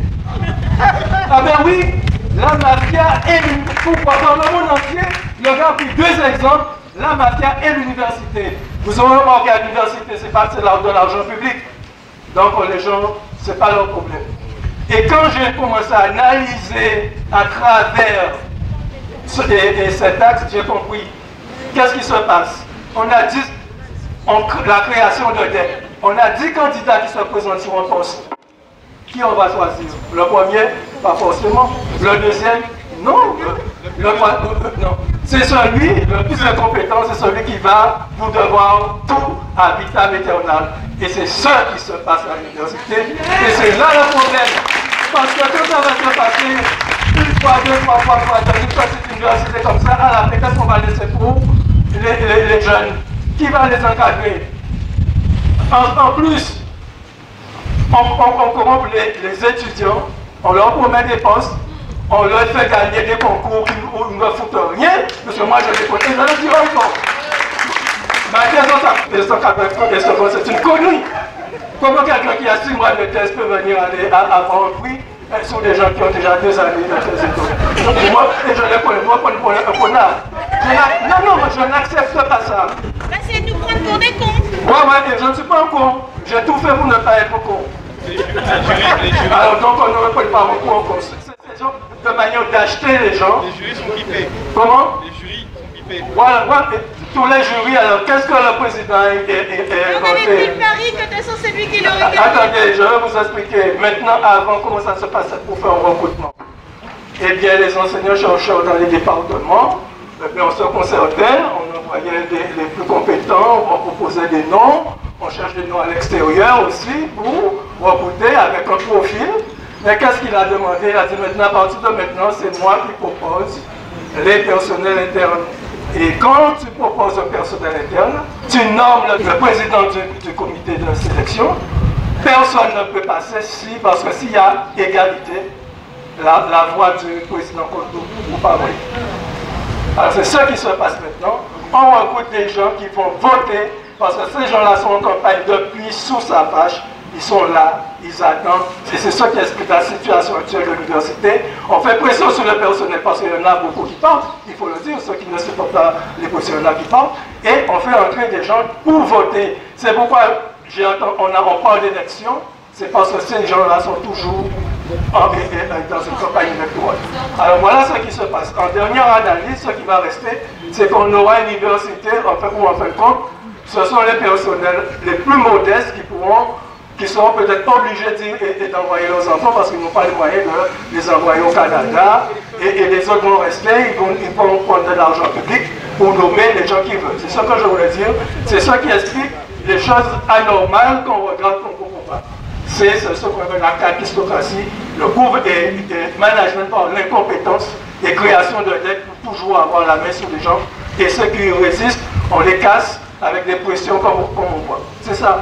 Ah ben oui, la mafia et l'université. Pourquoi dans le monde entier, le gars a pris deux exemples, la mafia et l'université. Vous aurez remarqué à l'université, c'est pas de l'argent public. Donc les gens, c'est pas leur problème. Et quand j'ai commencé à analyser à travers cet axe, j'ai compris. Qu'est-ce qui se passe? On a dit la création de dettes. On a 10 candidats qui se présentent sur un poste. Qui on va choisir? Le premier, pas forcément. Le deuxième, non. Le troisième, non. C'est celui, le plus de compétent, c'est celui qui va vous devoir tout à vitam aeternam. Et c'est ce qui se passe à l'université. Et c'est là le problème. Parce que quand ça va se passer une fois, deux fois, trois fois, dans une petite université comme ça, à la fin, qu'est-ce qu'on va laisser pour les jeunes? Qui va les encadrer? En plus, on corrompt les étudiants, on leur promet des postes, on leur fait gagner des concours qui ne foutent rien, parce que moi je les connais, je leur dis encore. C'est une connerie. Comment quelqu'un qui a 6 mois de test peut venir aller avoir un prix sur des gens qui ont déjà 2 années dans ces écoles? Moi, je les connais, moi, pour un connard. Non, je n'accepte pas ça. C'est de nous prendre pour des cons. Ouais, je ne suis pas un con. J'ai tout fait pour ne pas être con. Alors donc on ne reconnaît pas beaucoup en con. C'est de manière d'acheter les gens. Les jurys sont pipés. Comment? Les jurys sont pipés. Voilà, tous les jurys, alors qu'est-ce que le président On avait pris le pari que de toute façon c'est lui qui l'aurait gagné. Attendez, je vais vous expliquer. Maintenant, avant, comment ça se passe pour faire un recrutement? Eh bien, les enseignants-chercheurs dans les départements, on se concertait, on envoyait les plus compétents, on proposait des noms, on cherche des noms à l'extérieur aussi pour recruter avec un profil. Mais qu'est-ce qu'il a demandé? Il a dit maintenant, à partir de maintenant, c'est moi qui propose les personnels internes. Et quand tu proposes un personnel interne, tu nommes le président du comité de sélection. Personne ne peut passer parce que s'il y a égalité, la voix du président compte ou pas vrai. Alors c'est ce qui se passe maintenant. On recrute des gens qui vont voter parce que ces gens-là sont en campagne depuis sous sa vache. Ils sont là, ils attendent. Et c'est ça qui explique la situation actuelle de l'université. On fait pression sur le personnel parce qu'il y en a beaucoup qui partent. Il faut le dire, ceux qui ne supportent pas les positions qui partent. Et on fait entrer des gens pour voter. C'est pourquoi on parle d'élection. C'est parce que ces gens-là sont toujours dans une campagne électorale. Alors voilà ce qui se passe. En dernière analyse, ce qui va rester, c'est qu'on aura une université, en fin de compte, ce sont les personnels les plus modestes qui seront peut-être obligés d'envoyer leurs enfants parce qu'ils n'ont pas les moyens de les envoyer au Canada. Et les autres vont rester, ils vont prendre de l'argent public pour nommer les gens qui veulent. C'est ce que je voulais dire. C'est ça qui explique les choses anormales qu'on regarde, qu'on ne comprend pas. C'est ce qu'on appelle la kakistocratie, le management par l'incompétence et création de dettes pour toujours avoir la main sur les gens. Et ceux qui résistent, on les casse avec des pressions comme on voit. C'est ça.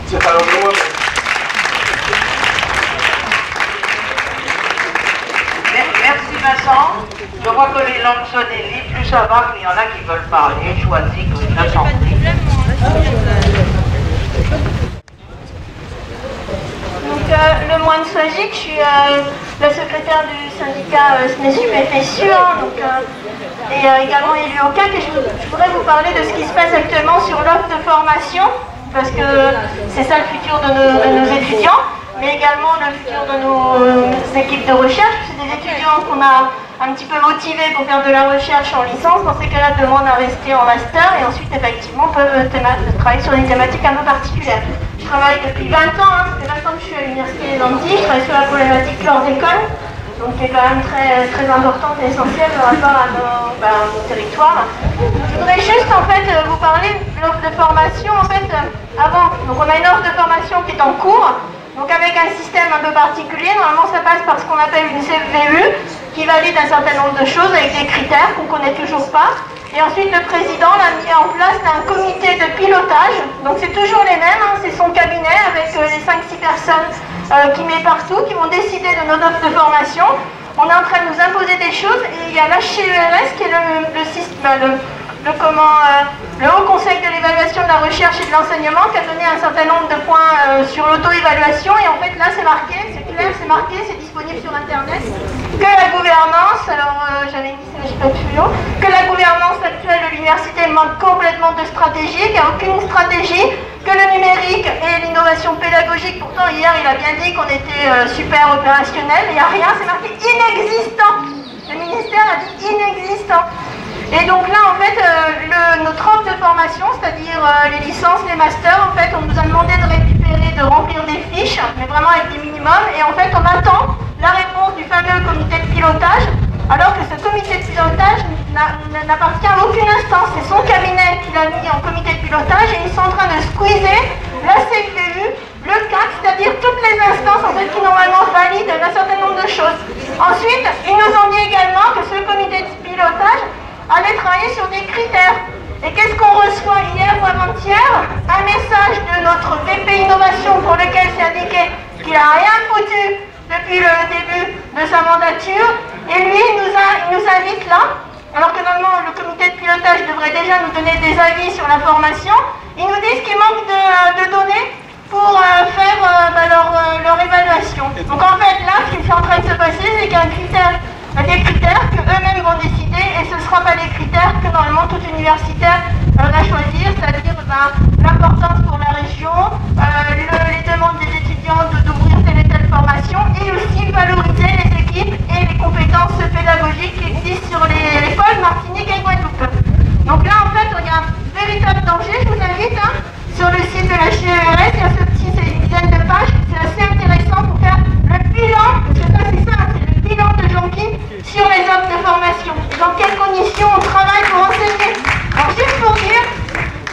C'est pas le moment. Merci Vincent. Je vois que les langues se délient. Plus ça va, qu'il y en a qui veulent parler. Choisis que je s'en prie. Donc le moine Sojic, je suis la secrétaire du syndicat SNESUP-FSU, et également élu au CAC. Et je voudrais vous parler de ce qui se passe actuellement sur l'offre de formation, parce que c'est ça le futur de nos étudiants, mais également le futur de nos équipes de recherche. C'est des étudiants qu'on a un petit peu motivés pour faire de la recherche en licence. Dans ces cas-là, demandent à rester en master et ensuite effectivement peuvent travailler sur des thématiques un peu particulières. Je travaille depuis 20 ans, ça fait 20 ans que je suis à l'Université des Antilles, je travaille sur la problématique chlordécone, donc qui est quand même très, très importante et essentielle par rapport à nos territoires. Je voudrais juste en fait vous parler de l'offre de formation avant. Donc on a une offre de formation qui est en cours, donc avec un système un peu particulier. Normalement ça passe par ce qu'on appelle une CVU. qui valide un certain nombre de choses avec des critères qu'on ne connaît toujours pas. Et ensuite, le président a mis en place un comité de pilotage. Donc c'est toujours les mêmes, hein, c'est son cabinet avec les 5-6 personnes qui met partout, qui vont décider de nos offres de formation. On est en train de nous imposer des choses et il y a l'HCERS qui est le Haut Conseil de l'évaluation de la recherche et de l'enseignement qui a donné un certain nombre de points sur l'auto-évaluation. Et en fait là c'est marqué, c'est clair, c'est marqué, c'est disponible sur internet, que la gouvernance, alors j'avais mis ça, j'ai pas plus haut, que la gouvernance actuelle de l'université manque complètement de stratégie, qu'il n'y a aucune stratégie, que le numérique et l'innovation pédagogique, pourtant hier il a bien dit qu'on était super opérationnel, il n'y a rien, c'est marqué inexistant. Le ministère a dit inexistant. Et donc là, en fait, notre offre de formation, c'est-à-dire les licences, les masters, en fait, on nous a demandé de récupérer, de remplir des fiches, mais vraiment avec des minimums. Et en fait, on attend la réponse du fameux comité de pilotage, alors que ce comité de pilotage n'appartient à aucune instance. C'est son cabinet qui l'a mis en comité de pilotage et ils sont en train de squeezer la CPU, le CAC, c'est-à-dire toutes les instances en fait, qui normalement valident un certain nombre de choses. Ensuite, ils nous ont dit également que ce comité de pilotage allait travailler sur des critères. Et qu'est-ce qu'on reçoit hier ou avant-hier? Un message de notre VP Innovation pour lequel c'est indiqué qu'il n'a rien foutu depuis le début de sa mandature. Et lui, il nous invite là, alors que normalement le comité de pilotage devrait déjà nous donner des avis sur la formation. Ils nous disent qu'il manque de données pour faire leur évaluation. Donc en fait là, ce qui est en train de se passer, c'est qu'il y a des critères que eux-mêmes vont décider et ce ne sera pas les critères que normalement toute universitaire va choisir, c'est-à-dire l'importance pour la région, les demandes des étudiants d'ouvrir telle et telle formation et aussi valoriser les équipes et les compétences pédagogiques qui existent sur les pôles Martinique et Guadeloupe. Donc là en fait il y a un véritable danger, je vous invite sur le site de la HCERS, il y a c'est une dizaine de pages, c'est assez intéressant pour faire le bilan, parce que ça c'est ça, c'est le bilan de Jean-Guy sur les offres de formation. Dans quelles conditions on travaille pour enseigner. Alors juste pour dire,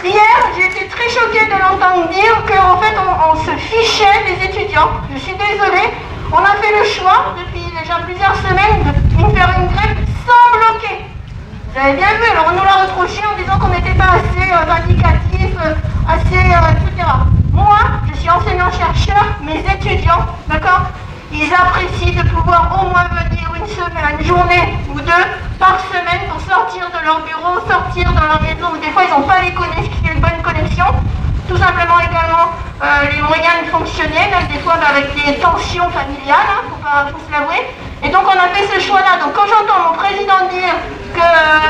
hier j'ai été très choquée de l'entendre dire qu'en fait on se fichait des étudiants. Je suis désolée, on a fait le choix depuis déjà plusieurs semaines de faire une grève sans bloquer. Vous avez bien vu, alors on nous l'a reproché en disant qu'on n'était pas assez vindicatif, assez etc. Moi, je suis enseignant-chercheur, mes étudiants, d'accord, ils apprécient de pouvoir au moins venir une journée ou deux par semaine pour sortir de leur bureau, sortir de leur maison, où des fois ils n'ont pas une bonne connexion. Tout simplement également les moyens de fonctionner, même des fois avec des tensions familiales, faut se l'avouer. Et donc on a fait ce choix-là. Donc quand j'entends mon président dire que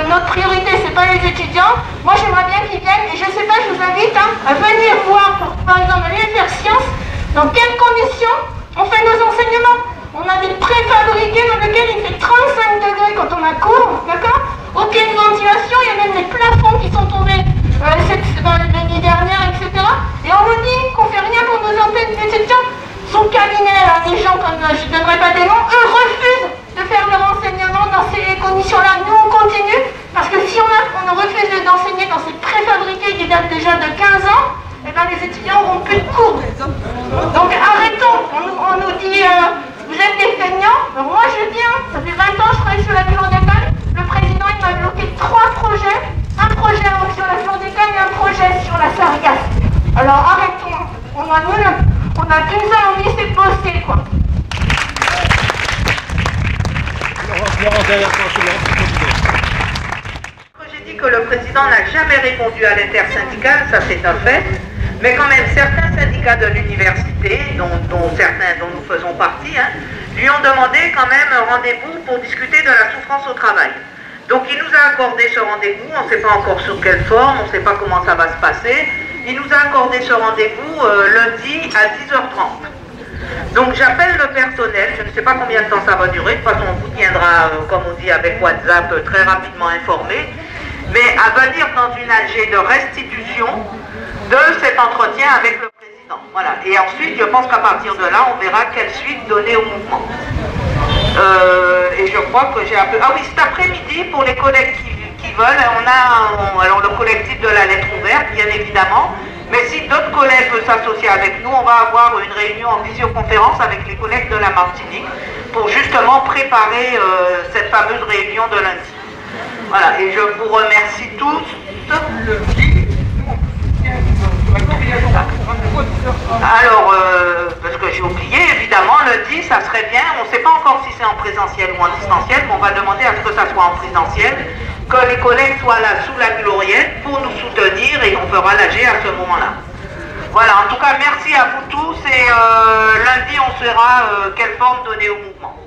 notre priorité c'est pas les étudiants, moi j'aimerais bien qu'ils viennent, et je sais pas, je vous invite à venir voir, par exemple, aller faire sciences, dans quelles conditions on fait nos enseignements. On a des préfabriqués dans lesquels il fait 35 degrés quand on a cours, d'accord? Aucune ventilation, il y a même des plafonds qui sont tombés l'année dernière, etc. Et on nous dit qu'on fait rien pour nos étudiants. Son cabinet, là, les gens comme je ne donnerai pas des noms, eux refusent de faire leur enseignement dans ces conditions-là. Nous on continue, parce que si on refuse d'enseigner dans ces préfabriqués qui datent déjà de 15 ans, eh ben, les étudiants n'auront plus de cours. Donc arrêtons, on nous dit vous êtes des feignants. Moi je viens, ça fait 20 ans que je travaille sur la chlordécone. Le président il m'a bloqué 3 projets, un projet sur la chlordécone et un projet sur la sargasse. Alors arrêtons, on a qu'une seule envie, c'est de bosser quoi. J'ai dit que le président n'a jamais répondu à l'intersyndicale, ça c'est un fait. Mais quand même, certains syndicats de l'université, dont certains dont nous faisons partie, lui ont demandé quand même un rendez-vous pour discuter de la souffrance au travail. Donc il nous a accordé ce rendez-vous, on ne sait pas encore sous quelle forme, on ne sait pas comment ça va se passer. Il nous a accordé ce rendez-vous lundi à 10h30. Donc j'appelle le personnel, je ne sais pas combien de temps ça va durer, de toute façon on vous tiendra, comme on dit avec WhatsApp, très rapidement informé, mais à venir dans une AG de restitution de cet entretien avec le président. Voilà. Et ensuite, je pense qu'à partir de là, on verra quelle suite donner au mouvement. Et je crois que j'ai un peu... Ah oui, cet après-midi, pour les collègues qui veulent, on a alors le collectif de la lettre ouverte, bien évidemment, Mais si d'autres collègues veulent s'associer avec nous, on va avoir une réunion en visioconférence avec les collègues de la Martinique pour justement préparer cette fameuse réunion de lundi. Voilà, et je vous remercie tous. Alors, parce que j'ai oublié, évidemment, lundi, ça serait bien, on ne sait pas encore si c'est en présentiel ou en distanciel, mais on va demander à ce que ça soit en présentiel, que les collègues soient là sous la gloriette pour nous soutenir et on fera l'AG à ce moment-là. Voilà, en tout cas, merci à vous tous et lundi, on saura quelle forme donner au mouvement.